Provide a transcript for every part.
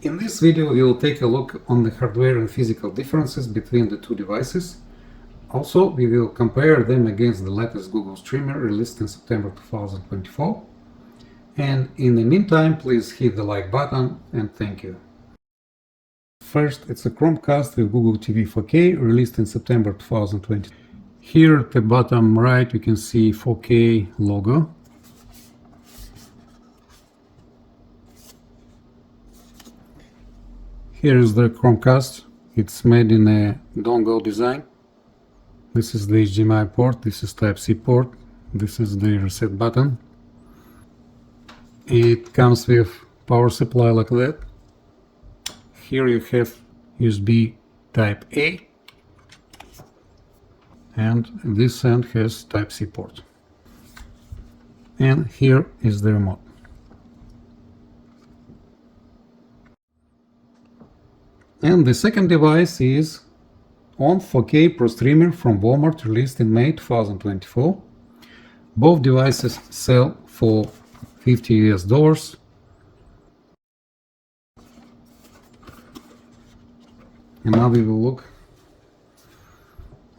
In this video we will take a look on the hardware and physical differences between the two devices. Also, we will compare them against the latest Google streamer released in September 2024. And in the meantime, please hit the like button and thank you. First, it's a Chromecast with Google TV 4K released in September 2020. Here at the bottom right you can see 4K logo. Here is the Chromecast. It's made in a dongle design. This is the HDMI port, this is Type-C port, this is the reset button. It comes with power supply like that. Here you have USB Type-A, and this end has Type-C port. And here is the remote. And the second device is ON 4K Pro Streamer from Walmart, released in May 2024. Both devices sell for $50 US. And now we will look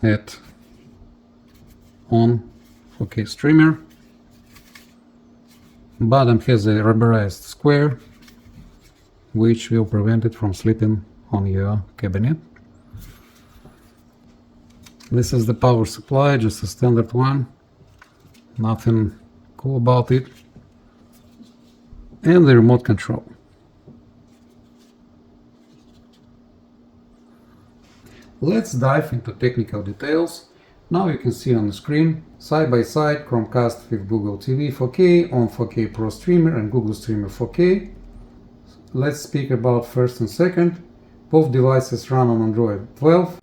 at ON 4K Streamer. Bottom has a rubberized square, which will prevent it from slipping on your cabinet. This is the power supply, just a standard one, nothing cool about it, and the remote control. Let's dive into technical details. Now you can see on the screen, side by side, Chromecast with Google TV 4K, ON 4K Pro Streamer and Google Streamer 4K. Let's speak about first and second. Both devices run on Android 12.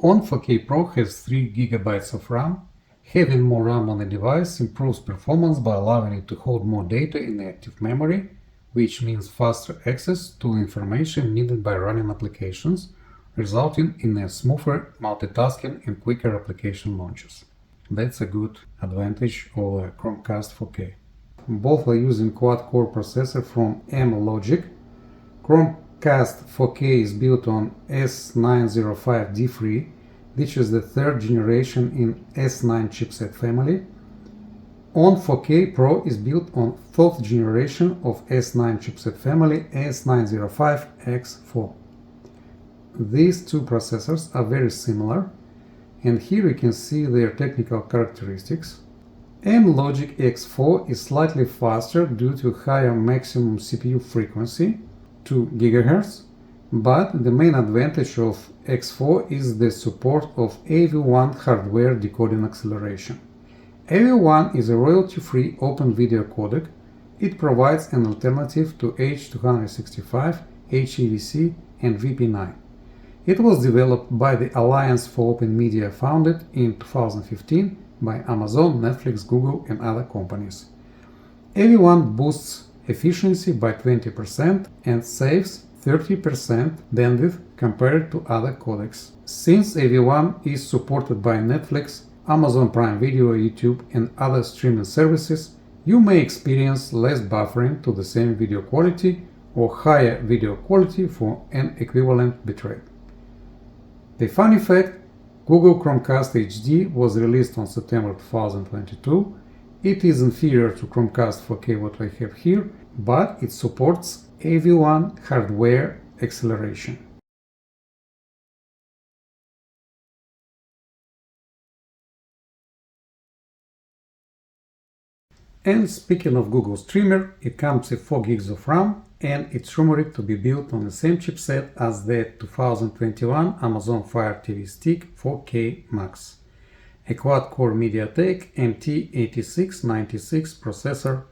ON 4K Pro has 3 GB of RAM. Having more RAM on the device improves performance by allowing it to hold more data in the active memory, which means faster access to information needed by running applications, resulting in a smoother multitasking and quicker application launches. That's a good advantage of a Chromecast 4K. Both are using quad-core processor from M-Logic. Chromecast 4K is built on S905D3, which is the third generation in S9 chipset family. ON 4K Pro is built on fourth generation of S9 chipset family, S905X4. These two processors are very similar, and here you can see their technical characteristics. M-Logic X4 is slightly faster due to higher maximum CPU frequency, 2 GHz, but the main advantage of X4 is the support of AV1 hardware decoding acceleration. AV1 is a royalty-free open video codec. It provides an alternative to H.265, HEVC, and VP9. It was developed by the Alliance for Open Media, founded in 2015 by Amazon, Netflix, Google, and other companies. AV1 boosts efficiency by 20% and saves 30% bandwidth compared to other codecs. Since AV1 is supported by Netflix, Amazon Prime Video, YouTube, and other streaming services, you may experience less buffering to the same video quality or higher video quality for an equivalent bitrate. The funny fact, Google Chromecast HD was released on September 2022. It is inferior to Chromecast 4K what I have here, but it supports AV1 hardware acceleration. And speaking of Google Streamer, it comes with 4 GB of RAM, and it's rumored to be built on the same chipset as the 2021 Amazon Fire TV Stick 4K Max, a quad-core MediaTek MT8696 processor,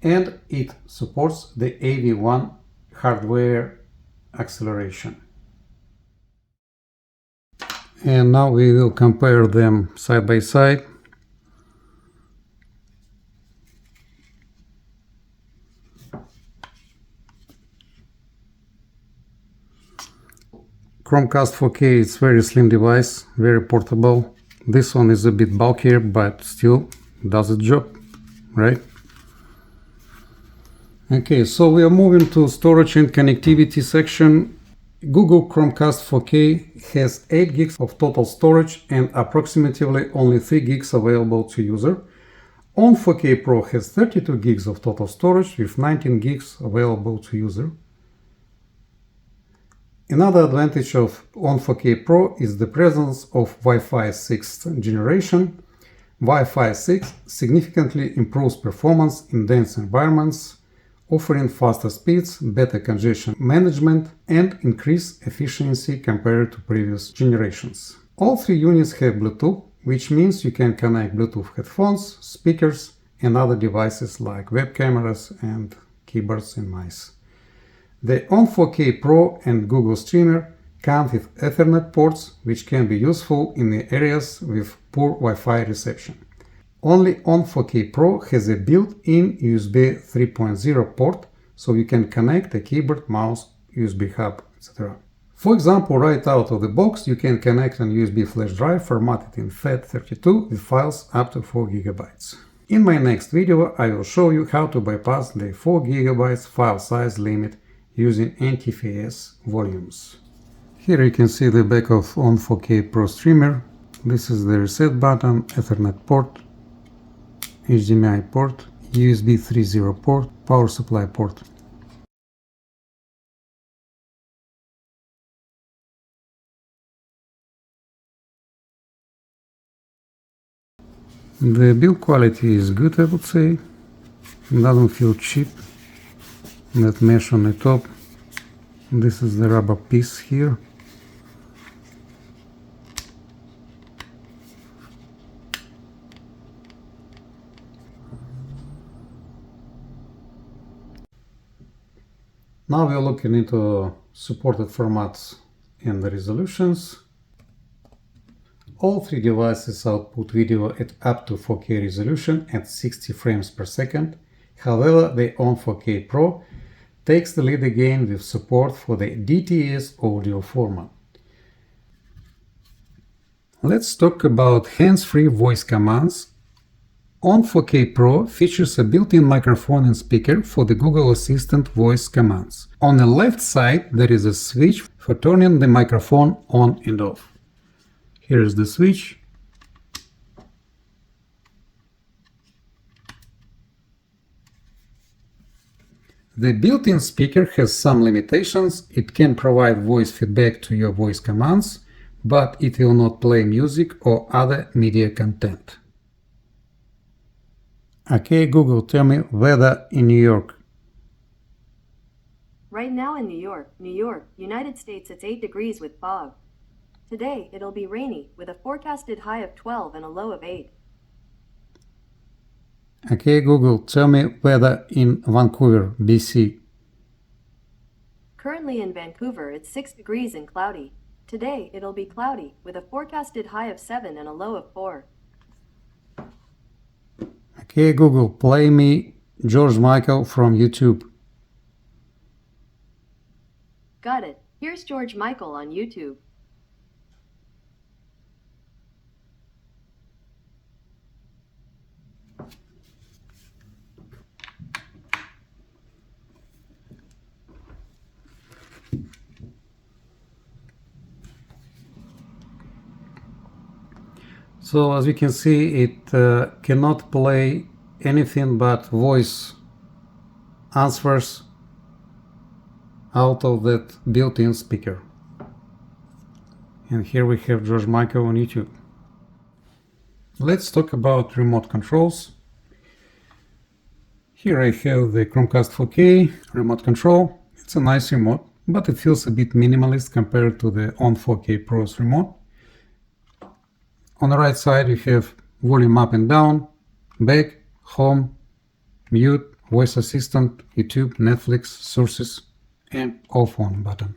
and it supports the AV1 hardware acceleration. And now we will compare them side by side. Chromecast 4K is very slim device, very portable. This one is a bit bulkier, but still does its job, right? Okay, so we are moving to storage and connectivity section. Google Chromecast 4K has 8 gigs of total storage and approximately only 3 gigs available to user. On 4K Pro has 32 gigs of total storage with 19 gigs available to user. Another advantage of on 4K Pro is the presence of Wi-Fi 6th generation. Wi-Fi 6 significantly improves performance in dense environments, offering faster speeds, better congestion management, and increased efficiency compared to previous generations. All three units have Bluetooth, which means you can connect Bluetooth headphones, speakers, and other devices like web cameras and keyboards and mice. The on 4K Pro and Google Streamer come with Ethernet ports, which can be useful in the areas with poor Wi-Fi reception. Only on 4K Pro has a built-in USB 3.0 port, so you can connect a keyboard, mouse, USB hub, etc. For example, right out of the box, you can connect an USB flash drive formatted in FAT32 with files up to 4 GB. In my next video, I will show you how to bypass the 4 GB file size limit using NTFS volumes. Here you can see the back of on 4K Pro streamer. This is the reset button, Ethernet port, HDMI port, USB 3.0 port, power supply port. The build quality is good, I would say. It doesn't feel cheap. That mesh on the top. This is the rubber piece here. Now we are looking into supported formats and the resolutions. All three devices output video at up to 4K resolution at 60 frames per second. However, the on 4K Pro takes the lead again with support for the DTS audio format. Let's talk about hands-free voice commands. On 4K Pro features a built-in microphone and speaker for the Google Assistant voice commands. On the left side there is a switch for turning the microphone on and off. Here is the switch. The built-in speaker has some limitations. It can provide voice feedback to your voice commands, but it will not play music or other media content. Okay, Google, tell me weather in New York. Right now in New York, United States, it's 8 degrees with fog. Today, it'll be rainy with a forecasted high of 12 and a low of 8. Okay, Google, tell me weather in Vancouver, BC. Currently in Vancouver, it's 6 degrees and cloudy. Today, it'll be cloudy with a forecasted high of 7 and a low of 4. Okay, Google, play me George Michael from YouTube. Got it. Here's George Michael on YouTube. So as you can see, it cannot play anything but voice answers out of that built-in speaker. And here we have George Michael on YouTube. Let's talk about remote controls. Here I have the Chromecast 4K remote control. It's a nice remote, but it feels a bit minimalist compared to the on 4K Pro's remote. On the right side you have volume up and down, back, home, mute, voice assistant, YouTube, Netflix, sources, and off on button.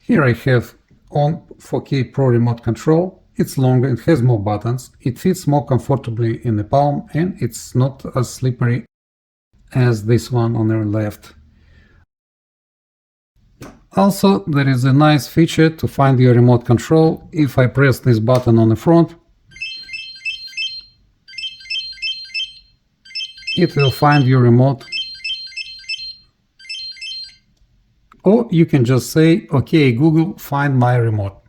Here I have on 4K Pro remote control. It's longer, it has more buttons, it fits more comfortably in the palm, and it's not as slippery as this one on the left. Also, there is a nice feature to find your remote control. If I press this button on the front, it will find your remote. Or you can just say, okay, Google, find my remote.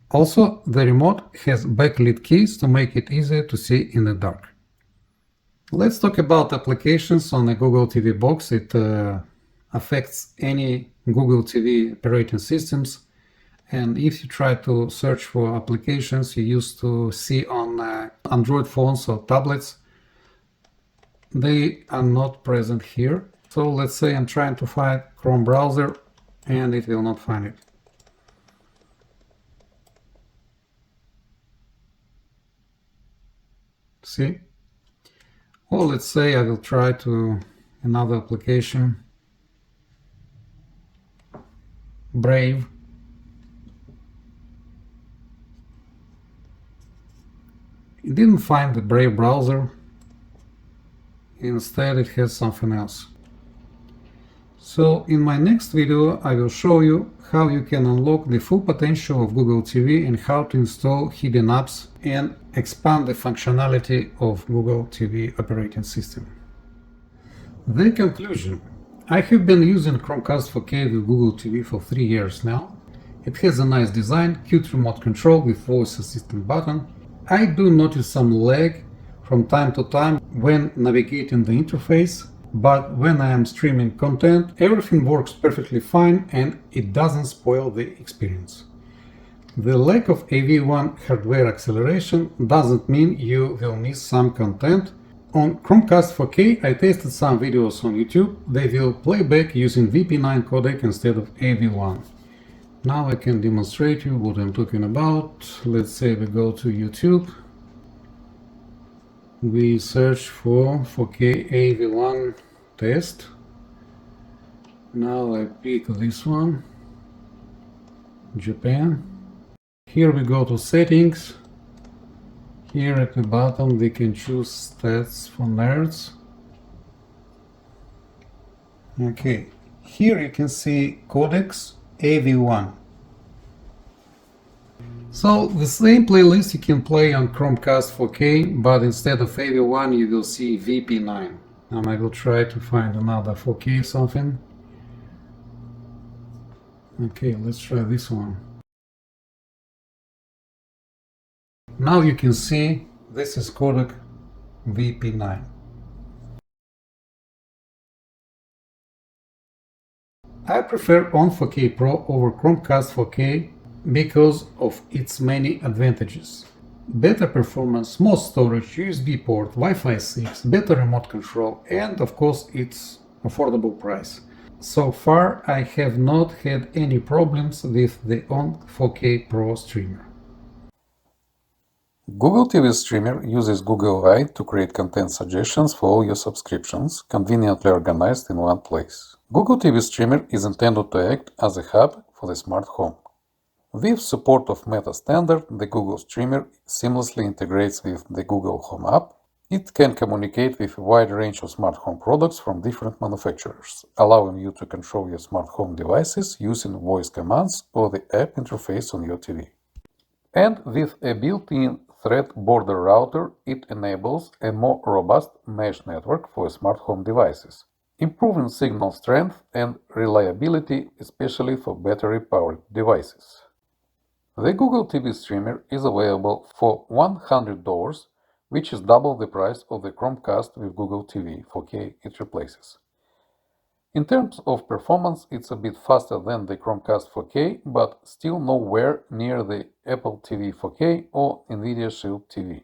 Also, the remote has backlit keys to make it easier to see in the dark. Let's talk about applications on a Google TV box. It affects any Google TV operating systems. And if you try to search for applications you used to see on Android phones or tablets, they are not present here. So let's say I'm trying to find Chrome browser and it will not find it. See? Or let's say I will try to another application, Brave. It didn't find the Brave browser. Instead it has something else. So in my next video I will show you how you can unlock the full potential of Google TV and how to install hidden apps and expand the functionality of Google TV operating system. The conclusion. I have been using Chromecast 4K with Google TV for 3 years now. It has a nice design, cute remote control with voice assistant button. I do notice some lag from time to time when navigating the interface, but when I am streaming content, everything works perfectly fine and it doesn't spoil the experience. The lack of AV1 hardware acceleration doesn't mean you will miss some content. On Chromecast 4K I tested some videos on YouTube. They will play back using VP9 codec instead of AV1. Now I can demonstrate you what I'm talking about. Let's say we go to YouTube. We search for 4K AV1 test. Now I pick this one, Japan. Here we go to settings. Here at the bottom we can choose stats for nerds. Okay, here you can see codecs AV1. So the same playlist you can play on Chromecast 4K, but instead of AV1 you will see VP9. And I will try to find another 4K something. Okay, let's try this one. Now you can see this is codec VP9. I prefer on 4K Pro over Chromecast 4K because of its many advantages. Better performance, more storage, USB port, Wi-Fi 6, better remote control, and of course its affordable price. So far I have not had any problems with the on 4K Pro streamer. Google TV Streamer uses Google AI to create content suggestions for all your subscriptions, conveniently organized in one place. Google TV Streamer is intended to act as a hub for the smart home. With support of Meta Standard, the Google Streamer seamlessly integrates with the Google Home app. It can communicate with a wide range of smart home products from different manufacturers, allowing you to control your smart home devices using voice commands or the app interface on your TV. And with a built-in thread border router, it enables a more robust mesh network for smart home devices, improving signal strength and reliability, especially for battery-powered devices. The Google TV Streamer is available for $100, which is double the price of the Chromecast with Google TV 4K it replaces. In terms of performance, it's a bit faster than the Chromecast 4K, but still nowhere near the Apple TV 4K or nVidia Shield TV.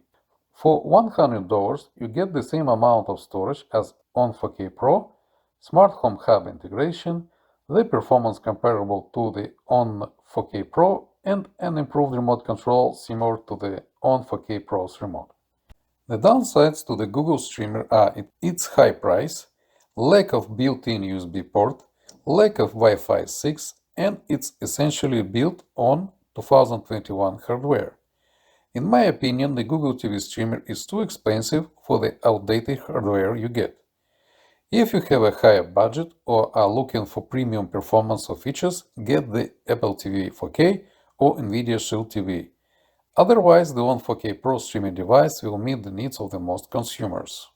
For $100, you get the same amount of storage as on 4K Pro, Smart Home Hub integration, the performance comparable to the on 4K Pro, and an improved remote control similar to the on 4K Pro's remote. The downsides to the Google Streamer are its high price, lack of built-in USB port, lack of Wi-Fi 6, and it's essentially built on 2021 hardware. In my opinion, the Google TV Streamer is too expensive for the outdated hardware you get. If you have a higher budget or are looking for premium performance or features, get the Apple TV 4K or nVidia Shield TV. Otherwise, the One 4K Pro streaming device will meet the needs of the most consumers.